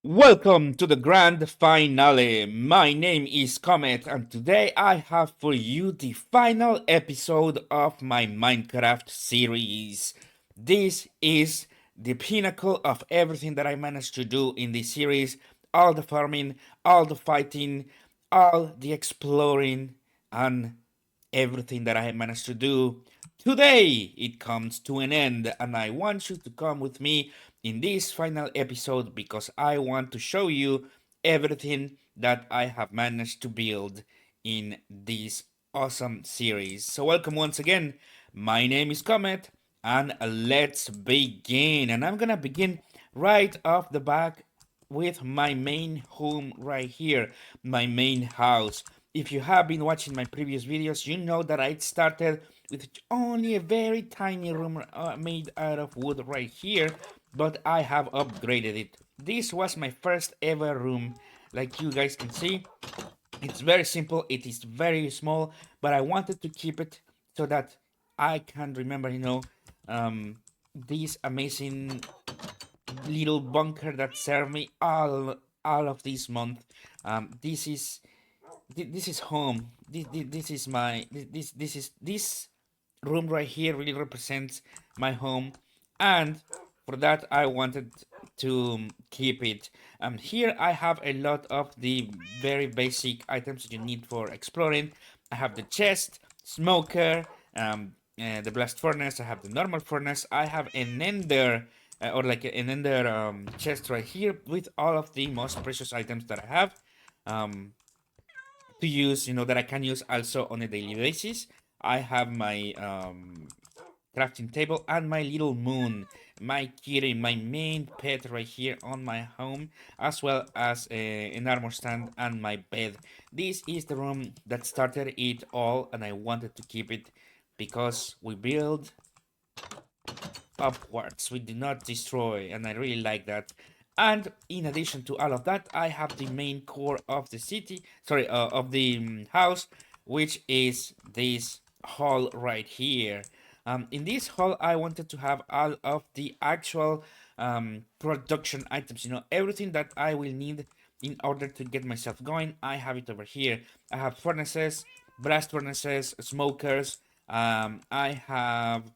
Welcome to the grand finale. My name is Comet, and today I have for you the final episode of my Minecraft series. This is the pinnacle of everything that I managed to do in this series: all the farming, all the fighting, all the exploring, and everything that I managed to do. Today it comes to an end, and I want you to come with me in this final episode because I want to show you everything that I have managed to build in this awesome series. So, welcome once again. My name is Comet, and let's begin. And I'm gonna begin right off the back with my main home right here, my main house. If you have been watching my previous videos, you know that I started with only a very tiny room made out of wood right here, but I have upgraded it. This was my first ever room, like you guys can see. It's very simple, it is very small, but I wanted to keep it so that I can remember, this amazing little bunker that served me all of this month. This is this is home. This is my this room right here really represents my home, and for that I wanted to keep it. Here I have a lot of the very basic items that you need for exploring. I have the chest, smoker, the blast furnace. I have the normal furnace. I have an ender. Or like an ender chest right here with all of the most precious items that I have. Um, to use, that I can use also on a daily basis. I have my crafting table and my little moon, my kitty, my main pet right here on my home, as well as an armor stand and my bed. This is the room that started it all, and I wanted to keep it because we build upwards. We did not destroy, and I really like that. And in addition to all of that, I have the main core of the city, sorry, of the house, which is this hall right here. In this hall, I wanted to have all of the actual production items, everything that I will need in order to get myself going. I have it over here. I have furnaces, blast furnaces, smokers. I have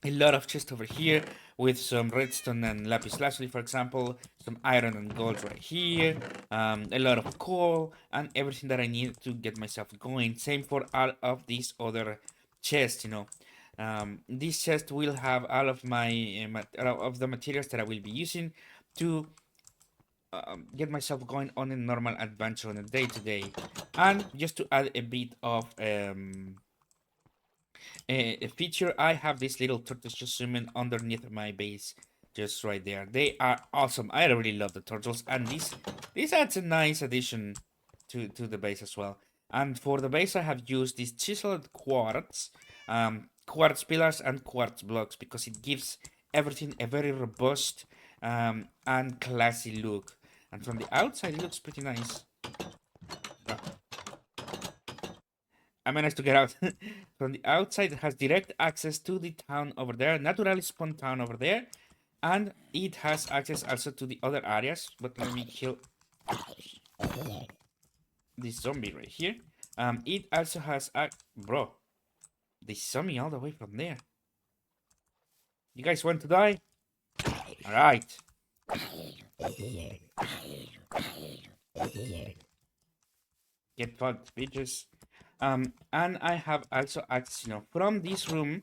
a lot of chests over here with some redstone and lapis lazuli, for example, some iron and gold right here, a lot of coal, and everything that I need to get myself going. Same for all of these other chests, this chest will have all of my of the materials that I will be using to get myself going on a normal adventure on a day to day, and just to add a bit of a feature, I have these little turtles just swimming underneath my base, just right there. They are awesome. I really love the turtles, and this adds a nice addition to the base as well. And for the base, I have used these chiseled quartz pillars and quartz blocks because it gives everything a very robust and classy look. And from the outside, it looks pretty nice. I managed to get out from the outside. It has direct access to the town over there, naturally spawned town over there, and it has access also to the other areas. But let me kill this zombie right here. It also has a bro. They saw me all the way from there. You guys want to die? All right. Get fucked, bitches. And I have also access, from this room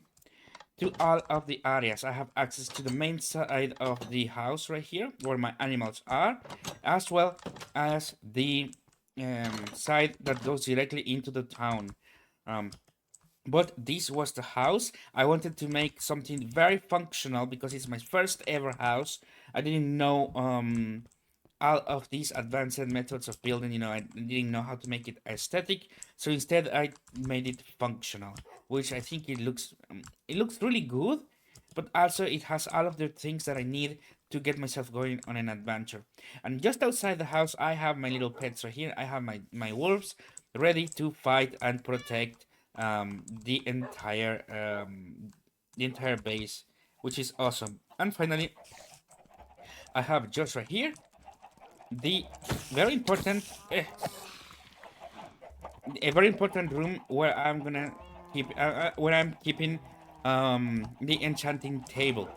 to all of the areas. I have access to the main side of the house right here, where my animals are, as well as the side that goes directly into the town. Um, but this was the house. I wanted to make something very functional because it's my first ever house. I didn't know all of these advanced methods of building. I didn't know how to make it aesthetic, so instead I made it functional, which I think it looks really good, but also it has all of the things that I need to get myself going on an adventure. And just outside the house, I have my little pets right here. I have my wolves ready to fight and protect the entire base, which is awesome. And finally, I have Josh right here the very important, a very important room where I'm gonna keep, where I'm keeping the enchanting table.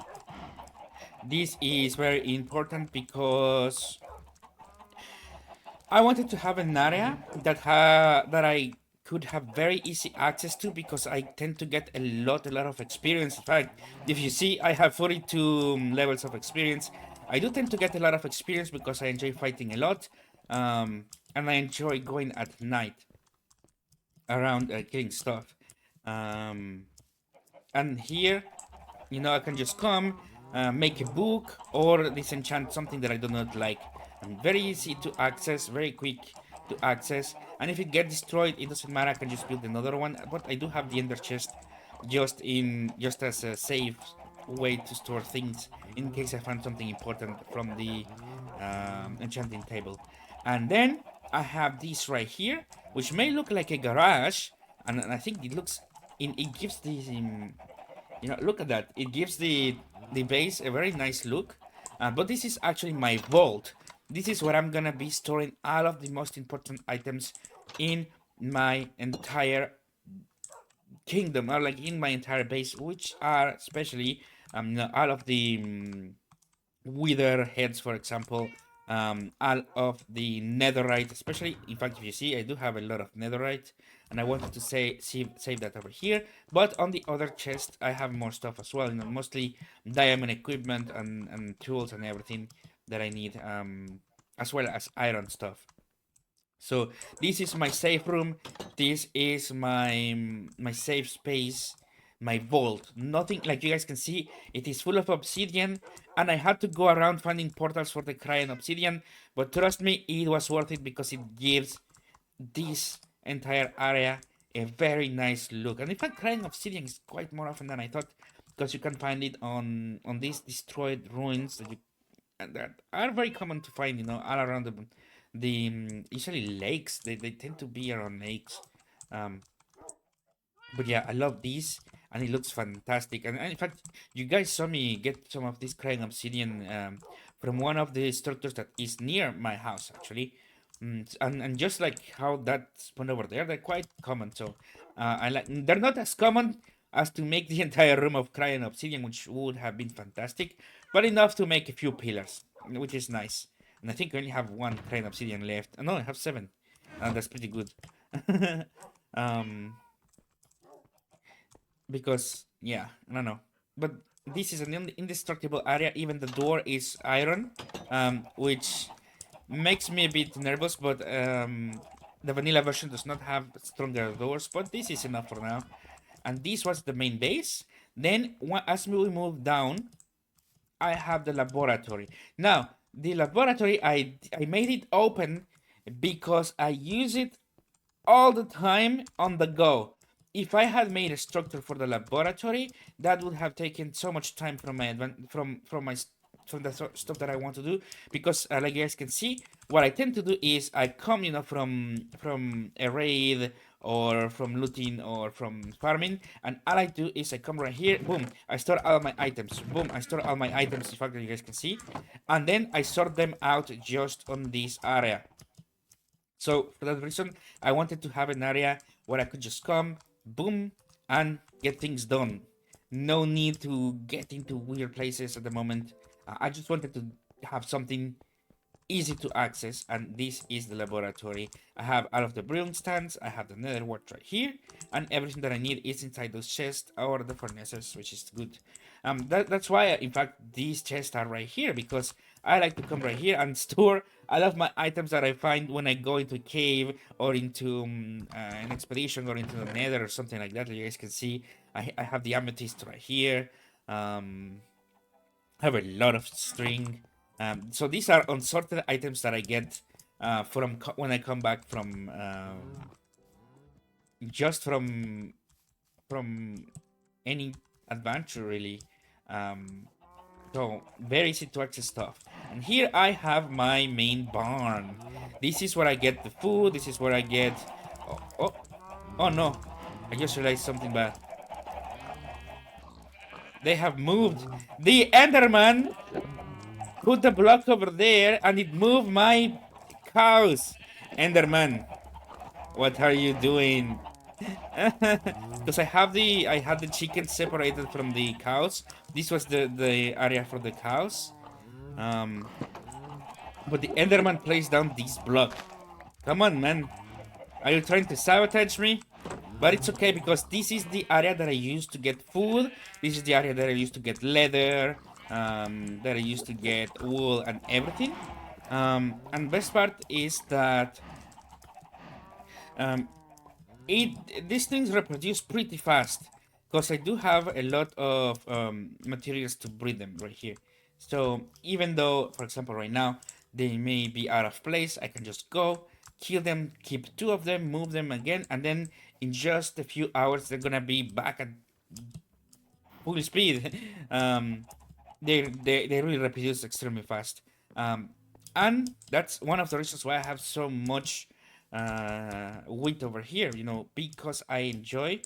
This is very important because I wanted to have an area that I could have very easy access to because I tend to get a lot of experience. In fact, if you see, I have 42 levels of experience. I do tend to get a lot of experience because I enjoy fighting a lot, and I enjoy going at night around getting stuff. Um, and here, I can just come, make a book, or disenchant something that I do not like. And very easy to access, very quick to access. And if it gets destroyed, it doesn't matter. I can just build another one. But I do have the Ender chest just as a safe way to store things in case I find something important from the enchanting table. And then I have this right here, which may look like a garage, and I think it looks. It gives this look at that. It gives the base a very nice look. But this is actually my vault. This is where I'm gonna be storing all of the most important items in my entire kingdom, or like in my entire base, which are especially all of the wither heads, for example, all of the netherite, especially. In fact, if you see, I do have a lot of netherite, and I wanted to save that over here. But on the other chest, I have more stuff as well. Mostly diamond equipment and tools and everything that I need, as well as iron stuff. So this is my safe room. This is my safe space, my vault. Nothing, like you guys can see, it is full of obsidian, and I had to go around finding portals for the crying obsidian. But trust me, it was worth it because it gives this entire area a very nice look. And in fact, crying obsidian is quite more often than I thought, because you can find it on these destroyed ruins that are very common to find, all around the usually lakes. They tend to be around lakes. Um, but yeah, I love these, and it looks fantastic. And in fact, you guys saw me get some of this crying obsidian from one of the structures that is near my house, actually. And just like how that spawned over there, they're quite common. So I like. They're not as common as to make the entire room of crying obsidian, which would have been fantastic, but enough to make a few pillars, which is nice. And I think I only have one crying obsidian left. No, I have 7. That's pretty good. um, because yeah, I don't know, but this is an indestructible area. Even the door is iron, which makes me a bit nervous, but the vanilla version does not have stronger doors, but this is enough for now. And this was the main base. Then as we move down, I have the laboratory. Now the laboratory, I made it open because I use it all the time on the go. If I had made a structure for the laboratory, that would have taken so much time from my from the stuff that I want to do. Because like you guys can see, what I tend to do is I come, from a raid or from looting or from farming, and all I do is I come right here, boom, I store all my items, boom, I store all my items, in fact, that you guys can see, and then I sort them out just on this area. So for that reason, I wanted to have an area where I could just come, boom, and get things done. No need to get into weird places at the moment. I just wanted to have something easy to access, and this is the laboratory. I have all of the brewing stands, I have the nether wart right here, and everything that I need is inside those chests or the furnaces, which is good. That's why, in fact, these chests are right here, because I like to come right here and store all of my items that I find when I go into a cave or into an expedition or into the nether or something like that. You guys can see I have the amethyst right here. I have a lot of string. So these are unsorted items that I get from when I come back from just from any adventure, really. So very easy to access stuff. And here I have my main barn. This is where I get the food. This is where I get. Oh no! I just realized something bad. They have moved the Enderman put the block over there and it moved my cows. Enderman, what are you doing? Because I had the chicken separated from the cows. This was the area for the cows. Um, but the Enderman placed down this block. Come on, man. Are you trying to sabotage me? But it's okay because this is the area that I used to get food. This is the area that I used to get leather, that I used to get wool and everything. And best part is that um, these things reproduce pretty fast because I do have a lot of materials to breed them right here. So even though, for example, right now they may be out of place, I can just go kill them, keep two of them, move them again, and then in just a few hours they're gonna be back at full speed. They really reproduce extremely fast, and that's one of the reasons why I have so much wheat over here. You know, because I enjoy.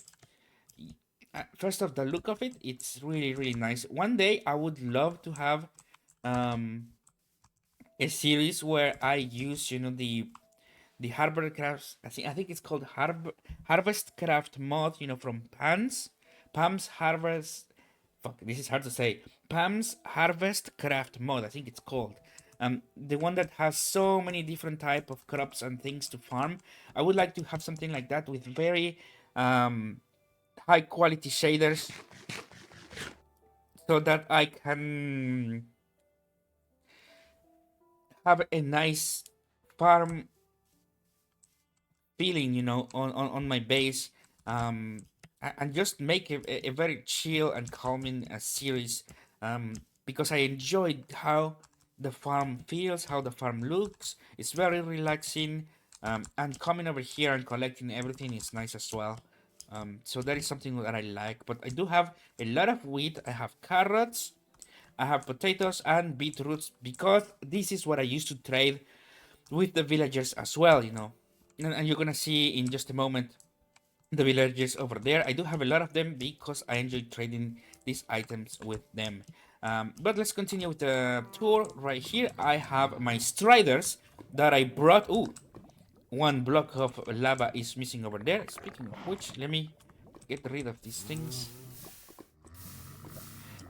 First off, the look of it, it's really nice. One day I would love to have um, a series where I use, you know, the Harvest Crafts. I think it's called Harvest Craft mod. You know, from Pam's Harvest. Fuck, this is hard to say. Pam's Harvest Craft mod. I think it's called. The one that has so many different type of crops and things to farm. I would like to have something like that with very high quality shaders, so that I can have a nice farm feeling, you know, on my base, and just make a very chill and calming series, because I enjoyed how the farm feels, how the farm looks. It's very relaxing, and coming over here and collecting everything is nice as well. So that is something that I like. But I do have a lot of wheat. I have carrots, I have potatoes and beetroots because this is what I used to trade with the villagers as well, you know. And you're gonna see in just a moment the villagers over there. I do have a lot of them because I enjoy trading these items with them. But let's continue with the tour. Right here, I have my striders that I brought. Ooh, one block of lava is missing over there. Speaking of which, let me get rid of these things.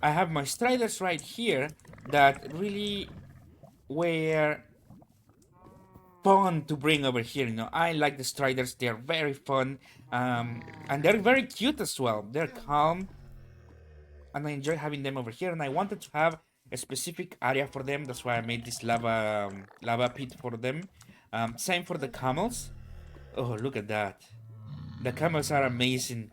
I have my striders right here that really were fun to bring over here. You know, I like the striders. They're very fun, and they're very cute as well. They're calm, and I enjoy having them over here. And I wanted to have a specific area for them. That's why I made this lava pit for them. Same for the camels. Oh, look at that! The camels are amazing.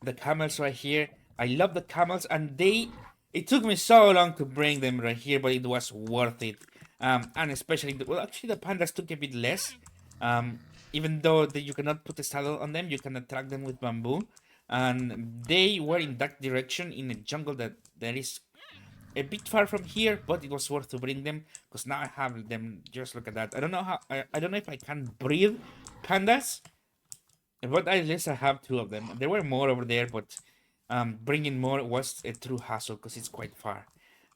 The camels right here. I love the camels, and they. It took me so long to bring them right here, but it was worth it. And especially, well, actually, the pandas took a bit less. Um, Even though you cannot put a saddle on them, you can attract them with bamboo. And they were in that direction in a jungle that is a bit far from here, but it was worth to bring them because now I have them. Just look at that. I don't know how. I don't know if I can breed pandas, but at least I have two of them. There were more over there, but bringing more was a true hassle because it's quite far.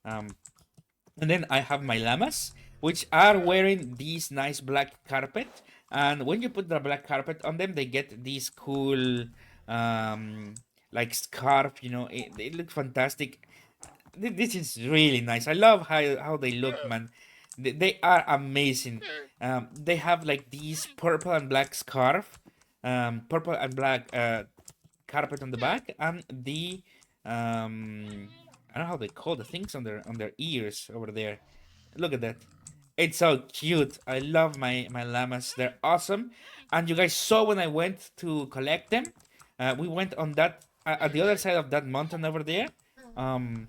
Um, and then I have my llamas, which are wearing this nice black carpet. And when you put the black carpet on them, they get this cool, um, like scarf. You know, it looks fantastic. This is really nice. I love how they look, man. They are amazing. They have like these purple and black scarf, purple and black carpet on the back, and the I don't know how they call the things on their ears over there. Look at that. It's so cute. I love my llamas. They're awesome. And you guys saw when I went to collect them. We went on that at the other side of that mountain over there. Um,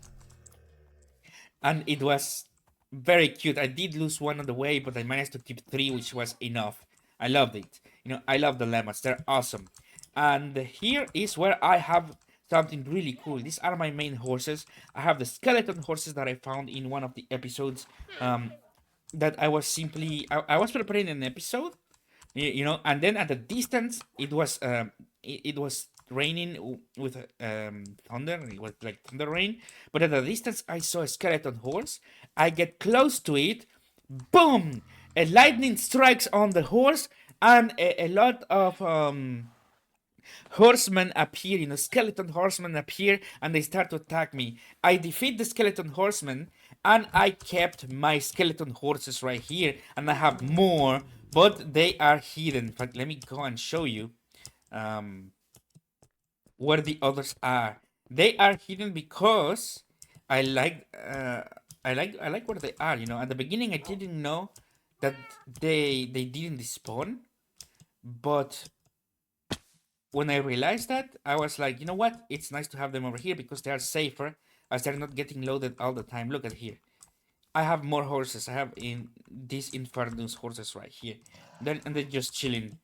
and it was very cute. I did lose one on the way, but I managed to keep three, which was enough. I loved it. You know, I love the llamas. They're awesome. And here is where I have something really cool. These are my main horses. I have the skeleton horses that I found in one of the episodes. That I was simply I was preparing an episode, you know, and then at the distance it was raining with thunder. It was like thunder rain. But at a distance, I saw a skeleton horse. I get close to it. Boom! A lightning strikes on the horse, and a lot of horsemen appear, skeleton horsemen appear, and they start to attack me. I defeat the skeleton horsemen, and I kept my skeleton horses right here, and I have more, but they are hidden. In fact, let me go and show you where the others are. They are hidden because I like where they are. At the beginning, I didn't know that they didn't spawn, but when I realized that, I was like, you know what? It's nice to have them over here because they are safer as they're not getting loaded all the time. Look at here. I have more horses. I have in these Infernus horses right here. And they're just chilling.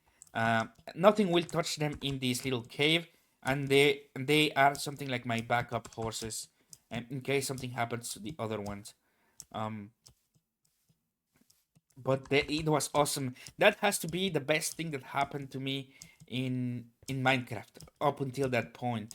Nothing will touch them in this little cave, and they are something like my backup horses, and in case something happens to the other ones. But it was awesome. That has to be the best thing that happened to me in Minecraft up until that point.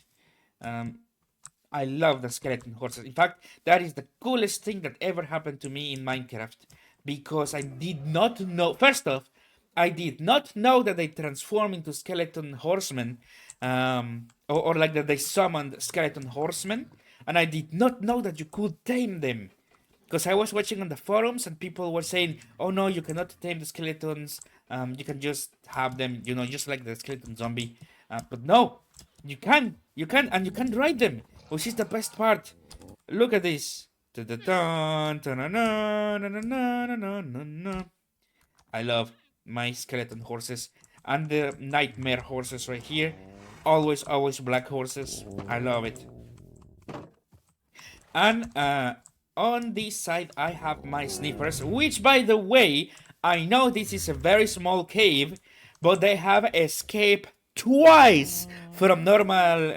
I love the skeleton horses. In fact, that is the coolest thing that ever happened to me in Minecraft because I did not know. First off, I did not know that they transform into skeleton horsemen, or like that they summoned skeleton horsemen, and I did not know that you could tame them. Because I was watching on the forums and people were saying, "Oh no, you cannot tame the skeletons. You can just have them, just like the skeleton zombie." But no, you can, and you can ride them, which is the best part. Look at this. I love my skeleton horses and the nightmare horses right here. Always, always black horses. I love it. And on this side, I have my sniffers, which, by the way, I know this is a very small cave, but they have escaped twice from normal.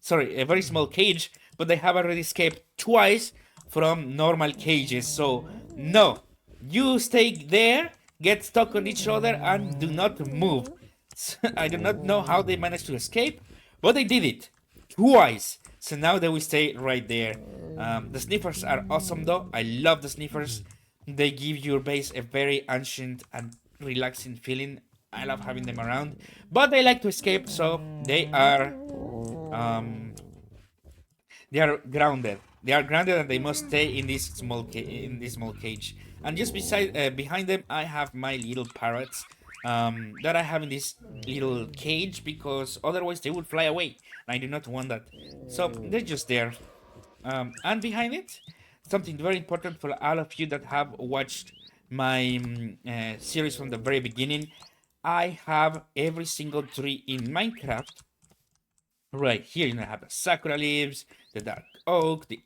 Sorry, a very small cage, but they have already escaped twice from normal cages. So, no, you stay there, get stuck on each other, and do not move. I do not know how they managed to escape, but they did it twice. So now they will stay right there. The sniffers are awesome though. I love the sniffers. They give your base a very ancient and relaxing feeling. I love having them around. But they like to escape, so they are grounded. They are grounded and they must stay in this small cage. And just behind them, I have my little parrots that I have in this little cage because otherwise they would fly away. And I do not want that. So they're just there. And behind it, something very important for all of you that have watched my series from the very beginning. I have every single tree in Minecraft right here. I have the sakura leaves, the dark oak, the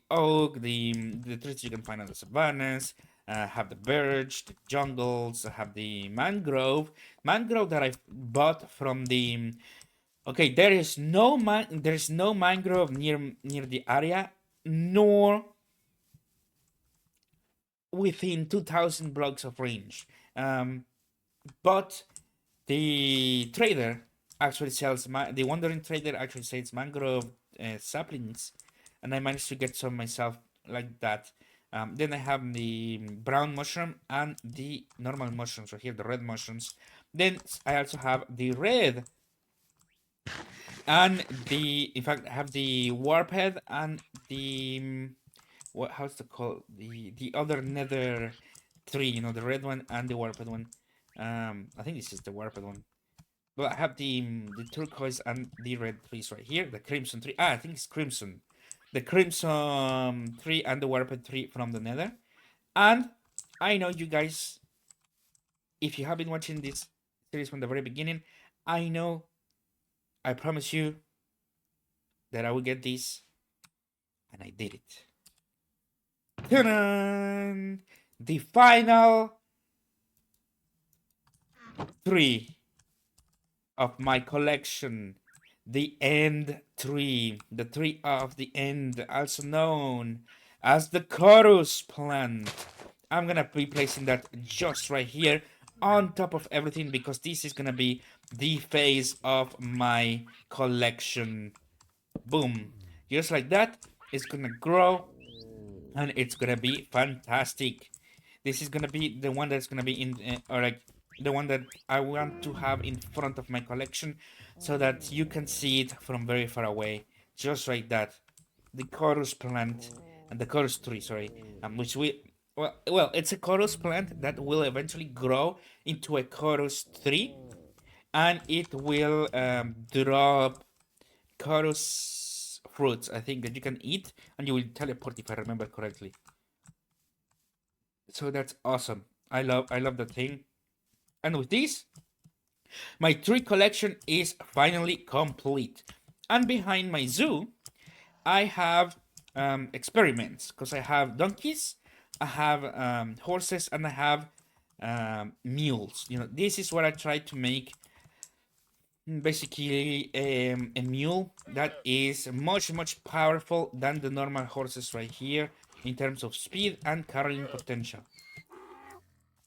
trees you can find on the savannas. Have the birch, the jungles. I have the mangrove that I bought from the. Okay, there is no mangrove near the area, nor within 2,000 blocks of range. But the trader actually sells the wandering trader actually sells mangrove saplings, and I managed to get some myself like that. Then I have the brown mushroom and the normal mushrooms right here, the red mushrooms. Then I also have the red and in fact I have the warp head and the how's it called, the other nether tree, the red one and the warped one. I think this is the warped one. But I have the turquoise and the red trees right here. The crimson tree. I think it's crimson. The crimson tree and the warped tree from the nether. And I know you guys, if you have been watching this series from the very beginning, I promise you that I will get this. And I did it. Ta-da! The final 3 of my collection, the end tree, the tree of the end, also known as the chorus plant. I'm gonna be placing that just right here on top of everything because this is gonna be the phase of my collection. Boom. Just like that, it's gonna grow and it's gonna be fantastic. This is gonna be the one that's gonna be in, or like the one that I want to have in front of my collection so that you can see it from very far away. Just like that. The chorus plant and the chorus tree, sorry, which we it's a chorus plant that will eventually grow into a chorus tree, and it will drop chorus fruits. I think that you can eat, and you will teleport if I remember correctly. So that's awesome. I love the thing. And with this, my tree collection is finally complete. And behind my zoo, I have experiments because I have donkeys, I have horses, and I have mules. This is what I try to make. Basically, a mule that is much powerful than the normal horses right here in terms of speed and carrying potential.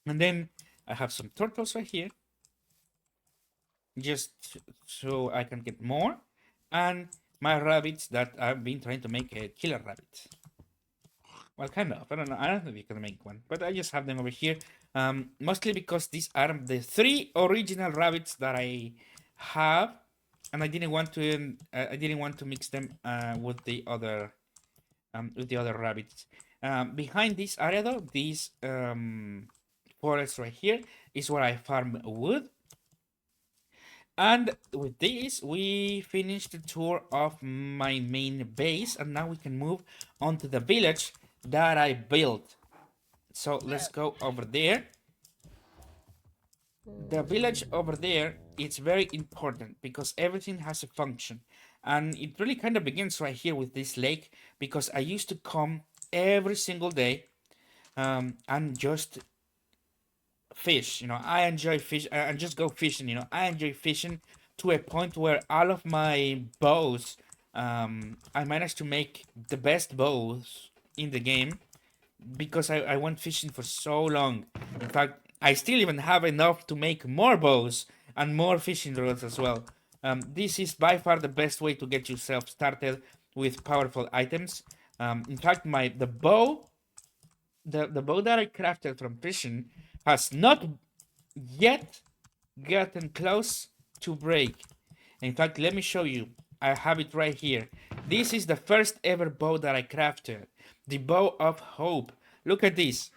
And then I have some turtles right here, just so I can get more, and my rabbits that I've been trying to make a killer rabbit. Well, kind of. I don't know. I don't know if you can make one, but I just have them over here. Mostly because these are the 3 original rabbits that I have, and I didn't want to. I didn't want to mix them with the other rabbits. Behind this area, though, this forest right here is where I farm wood. And with this, we finished the tour of my main base, and now we can move on to the village that I built. So let's go over there. The village over there is very important because everything has a function. And it really kind of begins right here with this lake because I used to come every single day and just fish. I enjoy fish and just go fishing. I enjoy fishing to a point where all of my bows, I managed to make the best bows in the game because I went fishing for so long. In fact, I still even have enough to make more bows and more fishing rods as well. This is by far the best way to get yourself started with powerful items. In fact, the bow, the bow that I crafted from fishing has not yet gotten close to break. In fact, let me show you. I have it right here. This is the first ever bow that I crafted. The bow of hope. Look at this.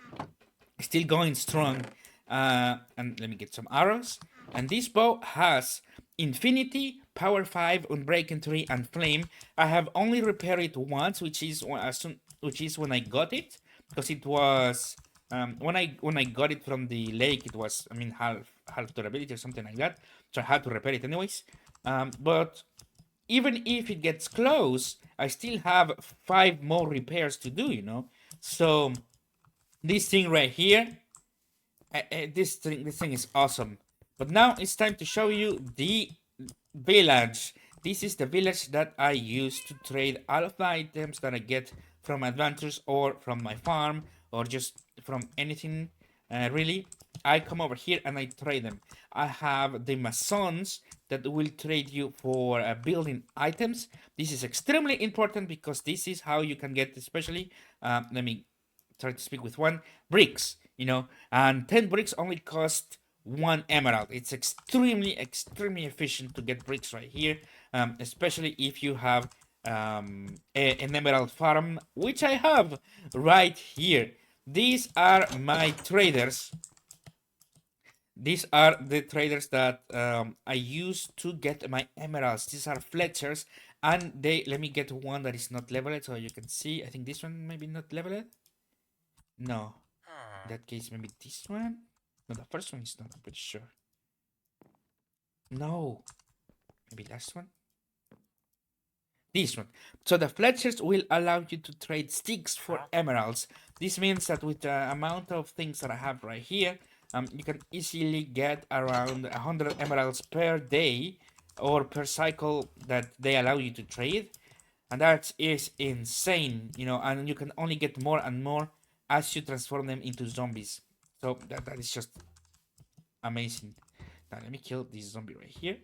Still going strong. And let me get some arrows. And this bow has infinity, power 5, unbreaking 3, and flame. I have only repaired it once, which is when I got it, because it was when I got it from the lake. It was, I mean, half durability or something like that. So I had to repair it anyways. But even if it gets close, I still have 5 more repairs to do. So this thing right here, this thing is awesome. But now it's time to show you the village. This is the village that I use to trade all of the items that I get from adventures or from my farm or just from anything really. I come over here and I trade them. I have the masons that will trade you for building items. This is extremely important because this is how you can get, especially, let me try to speak with one, bricks, and 10 bricks only cost 1 emerald. It's extremely efficient to get bricks right here, especially if you have an emerald farm, which I have right here. These are my traders. These are the traders that I use to get my emeralds. These are Fletchers, and let me get one that is not leveled so you can see. I think this one maybe not leveled. No, in that case maybe this one. No, the first one is not. I'm pretty sure. No, maybe last one. This one. So the Fletchers will allow you to trade sticks for emeralds. This means that with the amount of things that I have right here, you can easily get around 100 emeralds per day or per cycle that they allow you to trade. And that is insane, and you can only get more and more as you transform them into zombies. So that is just amazing. Now let me kill this zombie right here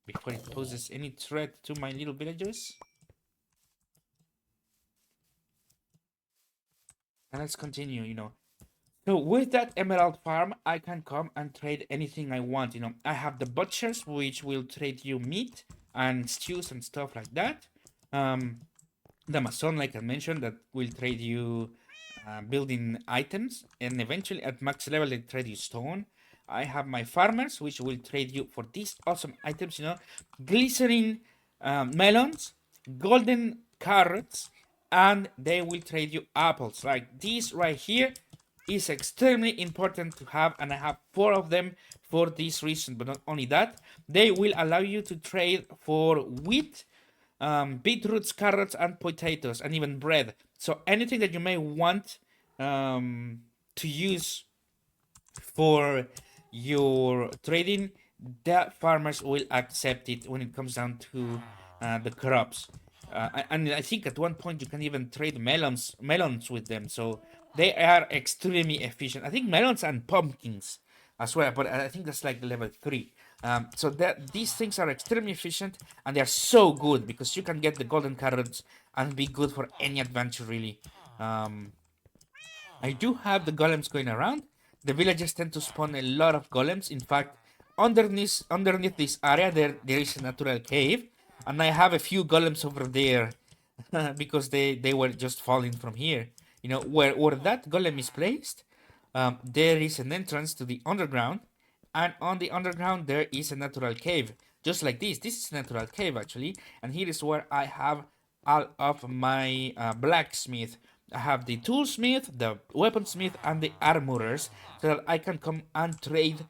before it poses any threat to my little villagers. And let's continue, So with that emerald farm, I can come and trade anything I want. I have the butchers, which will trade you meat and stews and stuff like that. The mason, like I mentioned, that will trade you building items, and eventually at max level they trade you stone. I have my farmers, which will trade you for these awesome items. Glycerin melons, golden carrots, and they will trade you apples. Like this right here is extremely important to have, and I have 4 of them for this reason. But not only that, they will allow you to trade for wheat, beetroots, carrots, and potatoes, and even bread. So anything that you may want to use for your trading, the farmers will accept it when it comes down to the crops. And I think at one point you can even trade melons with them. So they are extremely efficient. I think melons and pumpkins as well, but I think that's like level 3. So that these things are extremely efficient, and they are so good because you can get the golden carrots and be good for any adventure really. I do have the golems going around. The villagers tend to spawn a lot of golems. In fact, underneath this area there is a natural cave, and I have a few golems over there because they were just falling from here. Where that golem is placed, there is an entrance to the underground, and on the underground there is a natural cave, just like this. This is a natural cave actually, and here is where I have all of my blacksmith. I have the toolsmith, the weaponsmith, and the armorers, so that I can come and trade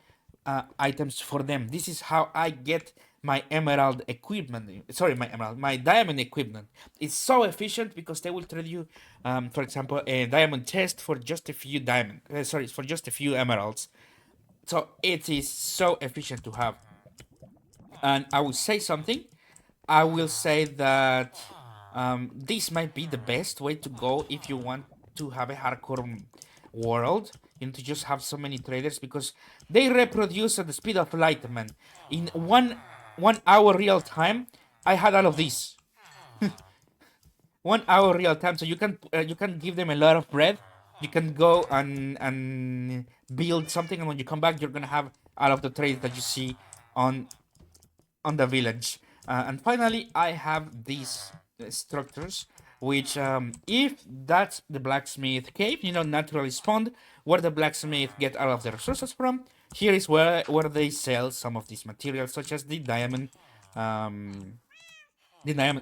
items for them. This is how I get my emerald equipment. Sorry, my diamond equipment. It's so efficient because they will trade you, for example, a diamond chest for just a few for just a few emeralds. So it is so efficient to have. And I will say something. I will say that this might be the best way to go if you want to have a hardcore world. To just have so many traders, because they reproduce at the speed of light, man. In 1 hour real time, I had all of these. 1 hour real time, so you can give them a lot of bread. You can go and build something, and when you come back, you're gonna have all of the trades that you see on the village. And finally, I have these structures, which, if that's the blacksmith cave, naturally spawned, where the blacksmith get all of the resources from. Here is where they sell some of these materials, such as the diamond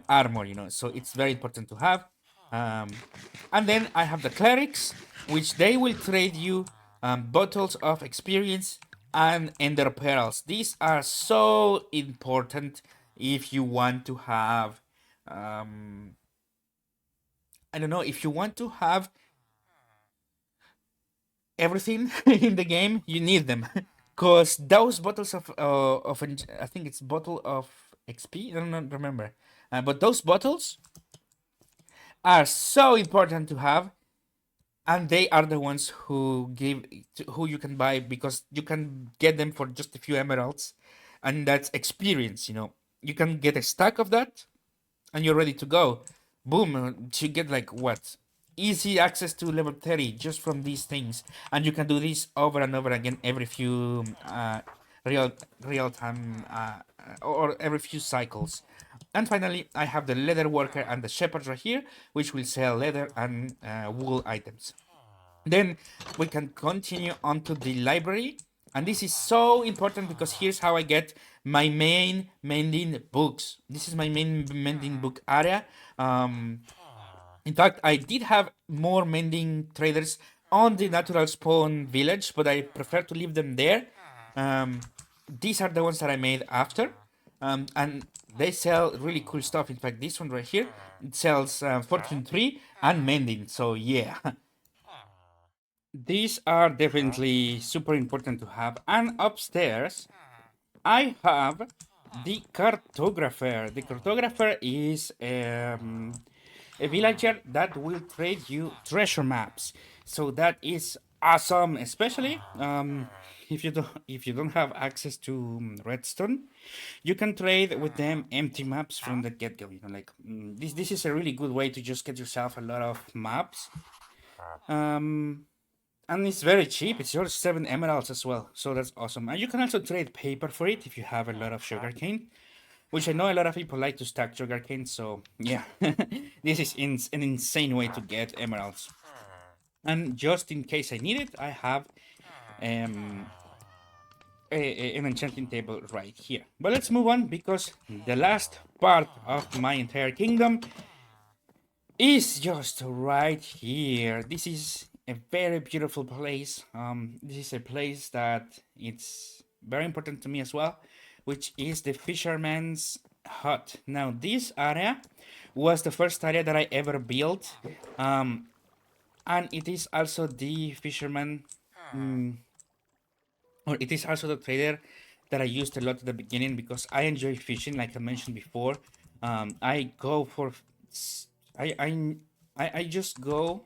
armor. So it's very important to have. And then I have the clerics, which they will trade you bottles of experience and ender pearls. These are so important if you want to have, I don't know, if you want to have everything in the game, you need them. Because those bottles I think it's bottle of XP, I don't remember. But those bottles are so important to have, and they are the ones who you can buy, because you can get them for just a few emeralds, and that's experience. You can get a stack of that, and you're ready to go. Boom, you get like what? Easy access to level 30 just from these things, and you can do this over and over again every few real time or every few cycles. And finally, I have the leather worker and the shepherd right here, which will sell leather and wool items. Then we can continue on to the library, and this is so important because here's how I get my main mending books. This is my main mending book area. In fact, I did have more mending traders on the natural spawn village, but I prefer to leave them there. These are the ones that I made after, and they sell really cool stuff. In fact, this one right here, it sells Fortune 3 and mending, so yeah. These are definitely super important to have. And upstairs, I have the cartographer. The cartographer is a villager that will trade you treasure maps. So that is awesome, especially if you don't have access to Redstone, you can trade with them empty maps from the get go. You know, like this is a really good way to just get yourself a lot of maps. Um, and it's very cheap. It's just 7 emeralds as well, so that's awesome. And you can also trade paper for it if you have a lot of sugarcane, which I know a lot of people like to stack sugarcane. So yeah, this is an insane way to get emeralds. And just in case I need it, I have um, an enchanting table right here. But let's move on because the last part of my entire kingdom is just right here. This is a very beautiful place. This is a place that it's very important to me as well, which is the fisherman's hut. Now, this area was the first area that I ever built, and it is also the fisherman. Or it is also the trader that I used a lot at the beginning because I enjoy fishing, like I mentioned before. I go for, I, I, I just go,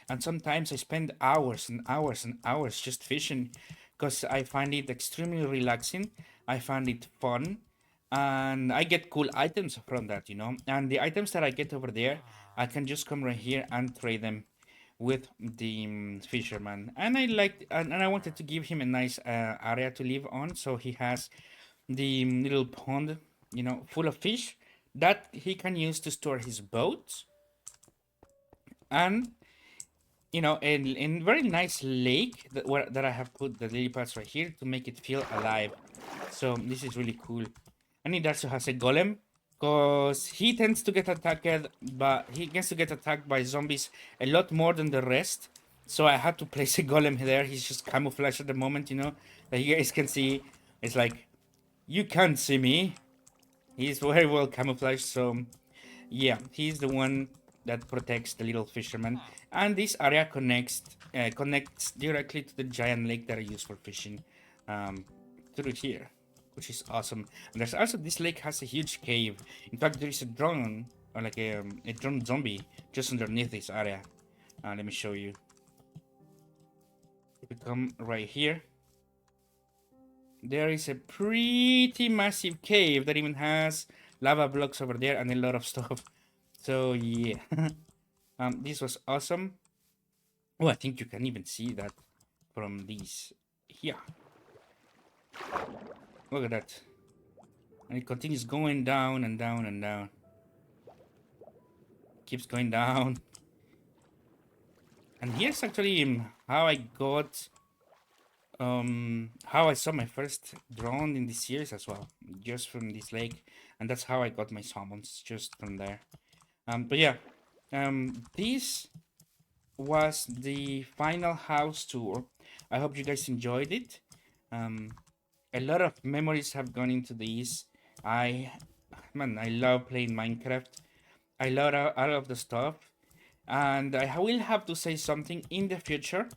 and sometimes I spend hours and hours and hours just fishing, because I find it extremely relaxing. I find it fun, and I get cool items from that, you know. And the items that I get over there, I can just come right here and trade them with the fisherman. And I liked, and I wanted to give him a nice area to live on, so he has the little pond, you know, full of fish that he can use to store his boat, and you know, in very nice lake that I have put the lily pads right here to make it feel alive. So this is really cool. And it also has a golem, because he tends to get attacked, but he gets to get attacked by zombies a lot more than the rest. So I had to place a golem there. He's just camouflaged at the moment, you know, that you guys can see. It's like, you can't see me. He's very well camouflaged, so yeah, he's the one that protects the little fisherman. And this area connects directly to the giant lake that I use for fishing, through here, which is awesome. And there's also, this lake has a huge cave. In fact, there is a drone, or like a drone zombie just underneath this area. Let me show you. If we come right here, there is a pretty massive cave that even has lava blocks over there and a lot of stuff. So yeah, this was awesome. Oh, I think you can even see that from these here. Look at that. And it continues going down and down and down. Keeps going down. And here's actually how I got, how I saw my first drone in this series as well, just from this lake. And that's how I got my summons, just from there. But yeah, this was the final house tour. I hope you guys enjoyed it. A lot of memories have gone into these. I love playing Minecraft. I love all of the stuff, and I will have to say something in the future.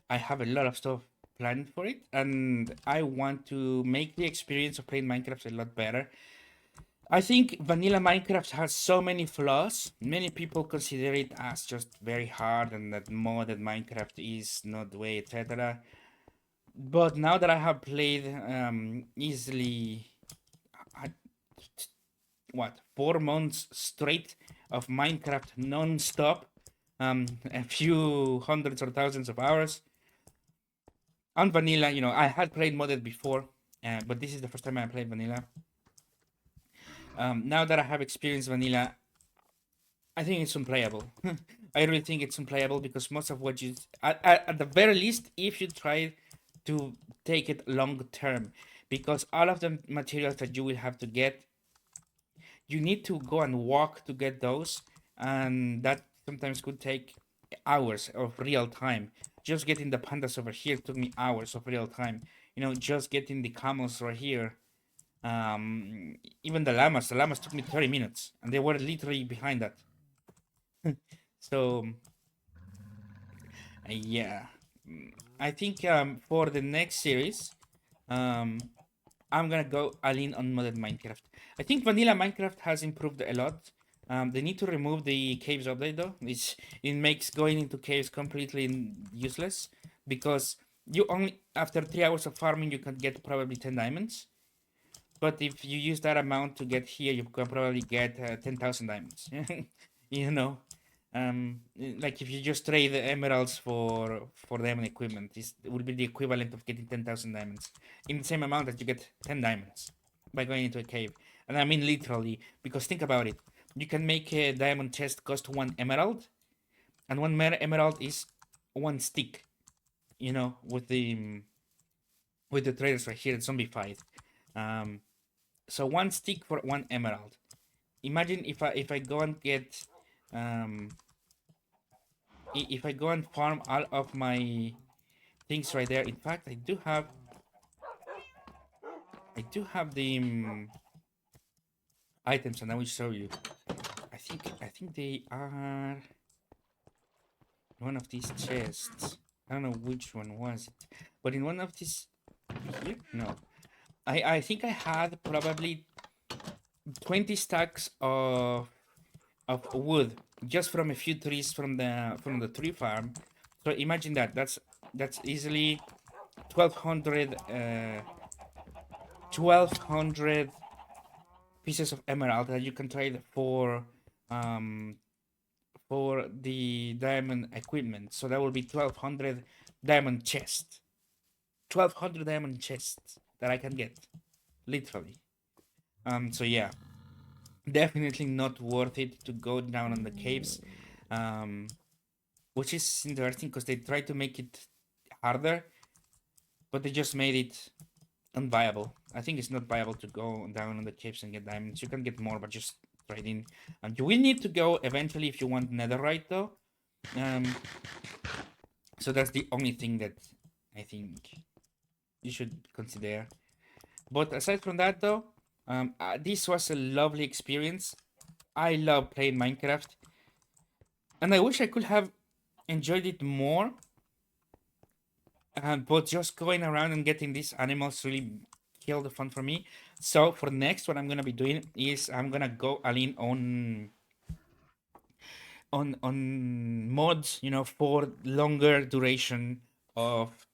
I have a lot of stuff planned for it, and I want to make the experience of playing Minecraft a lot better. I think vanilla Minecraft has so many flaws. Many people consider it as just very hard and that modded Minecraft is not the way, etc. But now that I have played easily, I, what, 4 months straight of Minecraft non-stop, a few hundreds or thousands of hours on vanilla. You know, I had played modded before, but this is the first time I played vanilla. Now that I have experienced vanilla, I think it's unplayable. I really think it's unplayable because most of what you, at the very least, if you try to take it long term, because all of the materials that you will have to get, you need to go and walk to get those, and that sometimes could take hours of real time. Just getting the pandas over here took me hours of real time. You know, just getting the camels right here. Even the llamas took me 30 minutes, and they were literally behind that. So yeah, I think for the next series, I'm gonna go all in on modded Minecraft. I think vanilla Minecraft has improved a lot. They need to remove the caves update though. It makes going into caves completely useless because you only after 3 hours of farming you can get probably 10 diamonds. But if you use that amount to get here, you can probably get 10,000 diamonds. you know, like if you just trade the emeralds for diamond equipment, it will be the equivalent of getting 10,000 diamonds in the same amount that you get 10 diamonds by going into a cave. And I mean literally, because think about it. You can make a diamond chest cost 1 emerald, and 1 emerald is 1 stick. With the traders right here, it's zombie fight. Um, so 1 stick for 1 emerald. Imagine if I go and get um if I go and farm all of my things right there. In fact, I do have the items, and I will show you. I think they are in one of these chests. I don't know which one was it, but in one of these here, no. I think I had probably 20 stacks of wood just from a few trees from the tree farm. So imagine that's easily 1200 1200 pieces of emerald that you can trade um for the diamond equipment. So that will be 1200 diamond chests. 1200 diamond chests that I can get literally. So yeah, definitely not worth it to go down on the caves. Which is interesting because they tried to make it harder, but they just made it unviable. I think it's not viable to go down on the caves and get diamonds. You can get more, but just trading. And you will need to go eventually if you want netherite, though. Um, so that's the only thing that I think you should consider. But aside from that, though, this was a lovely experience. I love playing Minecraft, and I wish I could have enjoyed it more. But just going around and getting these animals really kill the fun for me. So for next, what I'm gonna be doing is I'm gonna go all in on mods, for longer duration of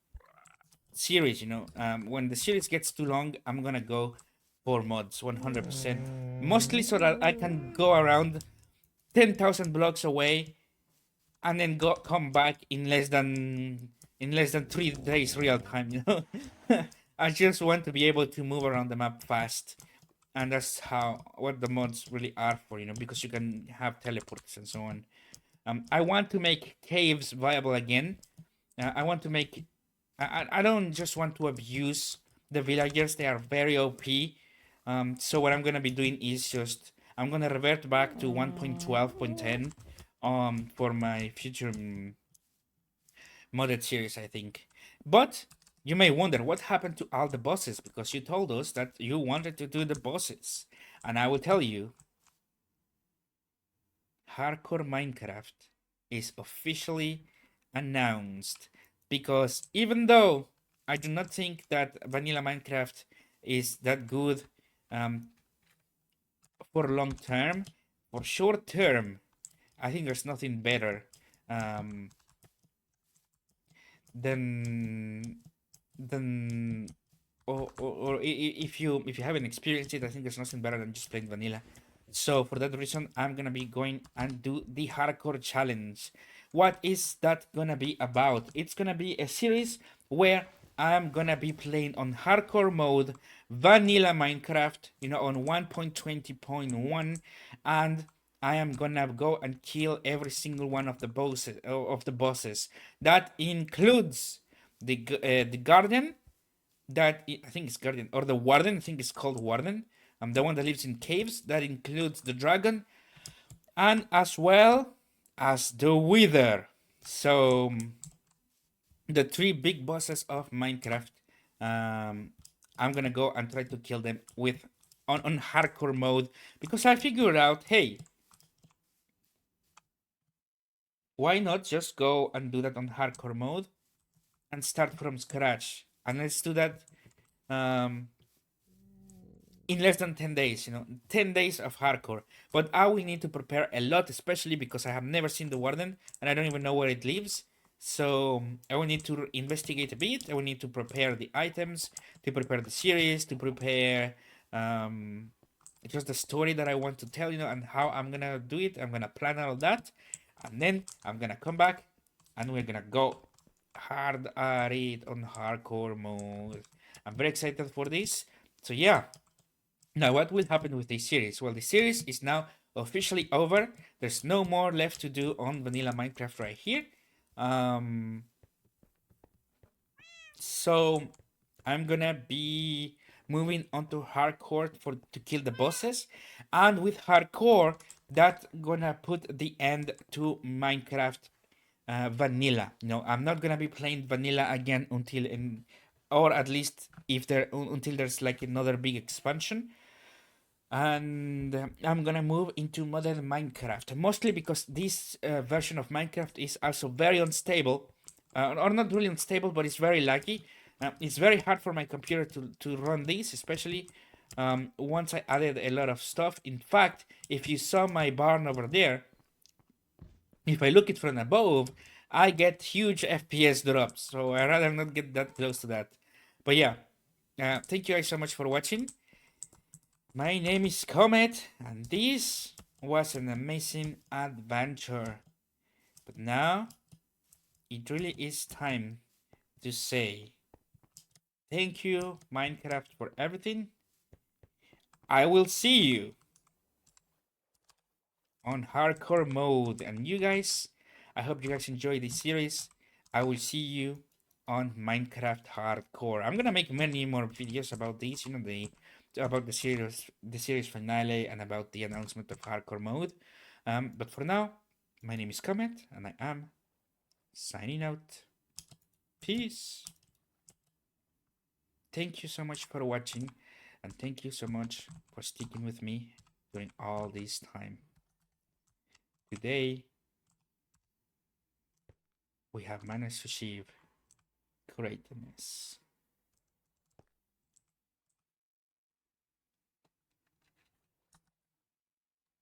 series. When the series gets too long, I'm gonna go for mods 100%. Mostly so that I can go around 10,000 blocks away and then come back in less than 3 days real time. I just want to be able to move around the map fast, and that's what the mods really are for, because you can have teleports and so on. I want to make caves viable again. I want to make. I don't just want to abuse the villagers. They are very OP. So what I'm gonna be doing is just I'm gonna revert back to 1.12.10 for my future modded series, I think. But you may wonder what happened to all the bosses, because you told us that you wanted to do the bosses. And I will tell you, Hardcore Minecraft is officially announced, because even though I do not think that vanilla Minecraft is that good for long term, for short term, I think there's nothing better um, than than or if you haven't experienced it, I think there's nothing better than just playing vanilla. So for that reason, I'm gonna be going and do the hardcore challenge. What is that gonna be about? It's gonna be a series where I'm gonna be playing on hardcore mode, vanilla Minecraft, on 1.20.1, and I am gonna go and kill every single one of the bosses. That includes the guardian. I think it's guardian, or the warden. I think it's called warden. The one that lives in caves. That includes the dragon, and as well as the wither. So the three big bosses of Minecraft. I'm gonna go and try to kill them on hardcore mode, because I figured out, hey, why not just go and do that on hardcore mode and start from scratch? And let's do that. Um, in less than 10 days, 10 days of hardcore. But I will need to prepare a lot, especially because I have never seen the warden and I don't even know where it lives. So I will need to investigate a bit. I will need to prepare the items, to prepare the series, to prepare just the story that I want to tell, and how I'm gonna do it. I'm gonna plan all that, and then I'm gonna come back and we're gonna go hard at it on hardcore mode. I'm very excited for this. So yeah, now, what will happen with this series? Well, the series is now officially over. There's no more left to do on vanilla Minecraft right here. Um, so I'm gonna be moving on to hardcore to kill the bosses, and with hardcore, that gonna put the end to Minecraft vanilla. No, I'm not gonna be playing vanilla again or at least if there until there's like another big expansion. And I'm gonna move into modern Minecraft, mostly because this version of Minecraft is also very unstable, or not really unstable, but it's very laggy. It's very hard for my computer to run this, especially once I added a lot of stuff. In fact, if you saw my barn over there, if I look it from above, I get huge FPS drops, so I rather not get that close to that. But yeah, thank you guys so much for watching. My name is Comet, and this was an amazing adventure. But now, it really is time to say thank you, Minecraft, for everything. I will see you on hardcore mode. And you guys, I hope you guys enjoy this series. I will see you on Minecraft hardcore. I'm gonna make many more videos about this, about the series finale, and about the announcement of hardcore mode. But for now, my name is Comet, and I am signing out. Peace. Thank you so much for watching, and thank you so much for sticking with me during all this time. Today, we have managed to achieve greatness.